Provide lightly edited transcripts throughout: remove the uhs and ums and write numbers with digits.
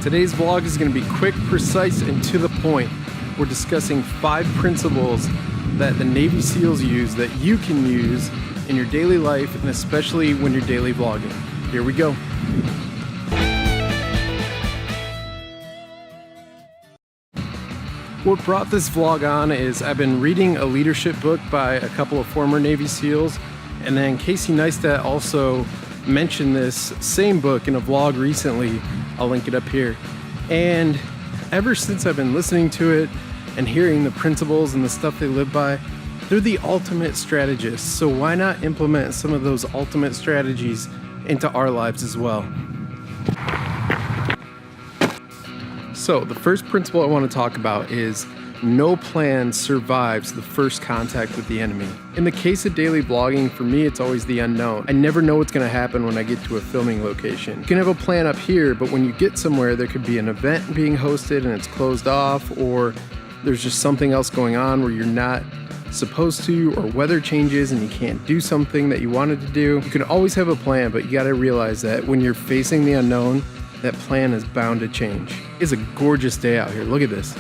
Today's vlog is going to be quick, precise, and to the point. We're discussing 5 principles that the Navy SEALs use that you can use in your daily life, and especially when you're daily vlogging. Here we go. What brought this vlog on is I've been reading a leadership book by a couple of former Navy SEALs, and then Casey Neistat also mentioned this same book in a vlog recently. I'll link it up here. And ever since I've been listening to it and hearing the principles and the stuff they live by, they're the ultimate strategists. So why not implement some of those ultimate strategies into our lives as well? So the first principle I want to talk about is no plan survives the first contact with the enemy. In the case of daily vlogging, for me, it's always the unknown. I never know what's going to happen when I get to a filming location. You can have a plan up here, but when you get somewhere, there could be an event being hosted and it's closed off, or there's just something else going on where you're not supposed to, or weather changes and you can't do something that you wanted to do. You can always have a plan, but you got to realize that when you're facing the unknown, that plan is bound to change. It's a gorgeous day out here. Look at this.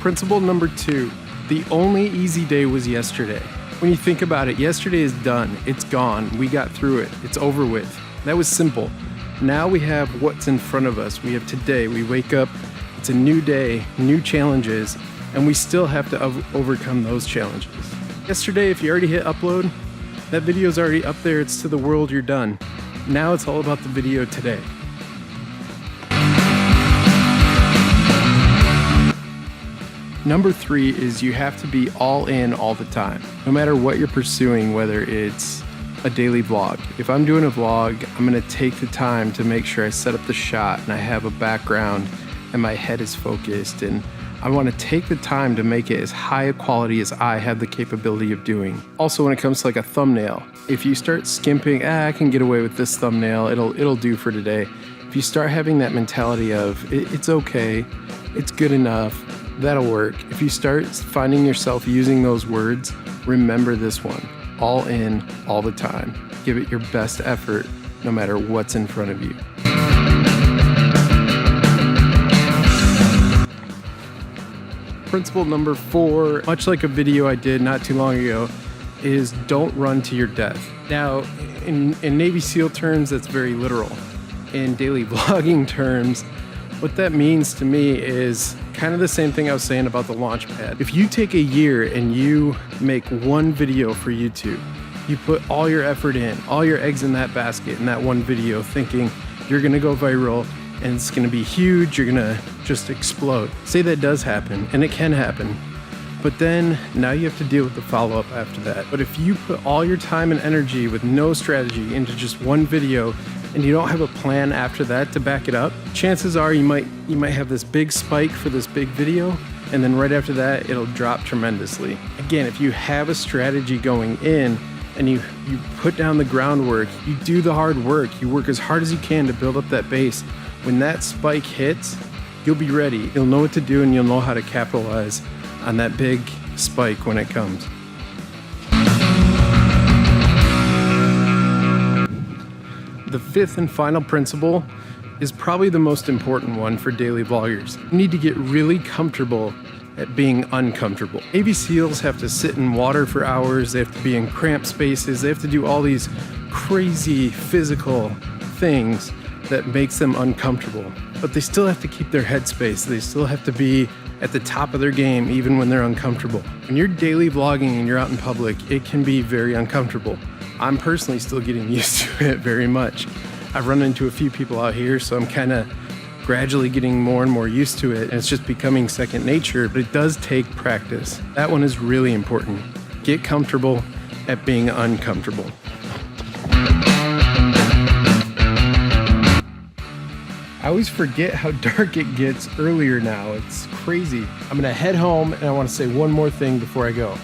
Principle number 2, the only easy day was yesterday. When you think about it, yesterday is done. It's gone. We got through it. It's over with. That was simple. Now we have what's in front of us. We have today. We wake up. It's a new day, new challenges, and we still have to overcome those challenges. Yesterday, if you already hit upload, that video's already up there. It's to the world, you're done. Now it's all about the video today. Number 3 is you have to be all in all the time. No matter what you're pursuing, whether it's a daily vlog. If I'm doing a vlog, I'm gonna take the time to make sure I set up the shot and I have a background and my head is focused, and I want to take the time to make it as high a quality as I have the capability of doing. Also, when it comes to like a thumbnail, if you start skimping, I can get away with this thumbnail, it'll do for today. If you start having that mentality of it's okay, it's good enough, that'll work. If you start finding yourself using those words, remember this one: all in, all the time. Give it your best effort, no matter what's in front of you. Principle number 4, much like a video I did not too long ago, is don't run to your death. Now, in Navy SEAL terms, that's very literal. In daily vlogging terms, what that means to me is kind of the same thing I was saying about the launch pad. If you take a year and you make one video for YouTube, you put all your effort in, all your eggs in that basket in that one video, thinking you're gonna go viral and it's gonna be huge, you're gonna just explode. Say that does happen, and it can happen, but then now you have to deal with the follow-up after that. But if you put all your time and energy with no strategy into just one video, and you don't have a plan after that to back it up, chances are you might have this big spike for this big video, and then right after that, it'll drop tremendously. Again, if you have a strategy going in, and you put down the groundwork, you do the hard work, you work as hard as you can to build up that base, when that spike hits, you'll be ready. You'll know what to do, and you'll know how to capitalize on that big spike when it comes. The 5th and final principle is probably the most important one for daily vloggers. You need to get really comfortable at being uncomfortable. Navy SEALs have to sit in water for hours, they have to be in cramped spaces, they have to do all these crazy physical things that makes them uncomfortable. But they still have to keep their headspace, they still have to be at the top of their game even when they're uncomfortable. When you're daily vlogging and you're out in public, it can be very uncomfortable. I'm personally still getting used to it very much. I've run into a few people out here, so I'm kind of gradually getting more and more used to it, and it's just becoming second nature, but it does take practice. That one is really important. Get comfortable at being uncomfortable. I always forget how dark it gets earlier now. It's crazy. I'm gonna head home, and I want to say one more thing before I go.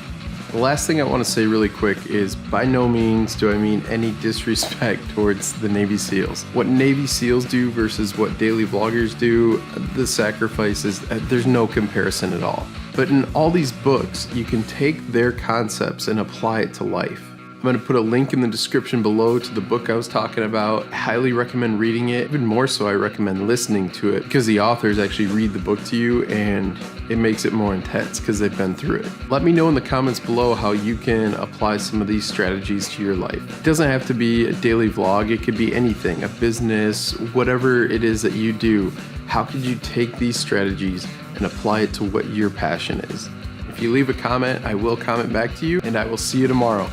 The last thing I want to say really quick is by no means do I mean any disrespect towards the Navy SEALs. What Navy SEALs do versus what daily vloggers do, the sacrifices, there's no comparison at all. But in all these books, you can take their concepts and apply it to life. I'm going to put a link in the description below to the book I was talking about. I highly recommend reading it. Even more so, I recommend listening to it because the authors actually read the book to you and it makes it more intense because they've been through it. Let me know in the comments below how you can apply some of these strategies to your life. It doesn't have to be a daily vlog. It could be anything, a business, whatever it is that you do. How could you take these strategies and apply it to what your passion is? If you leave a comment, I will comment back to you and I will see you tomorrow.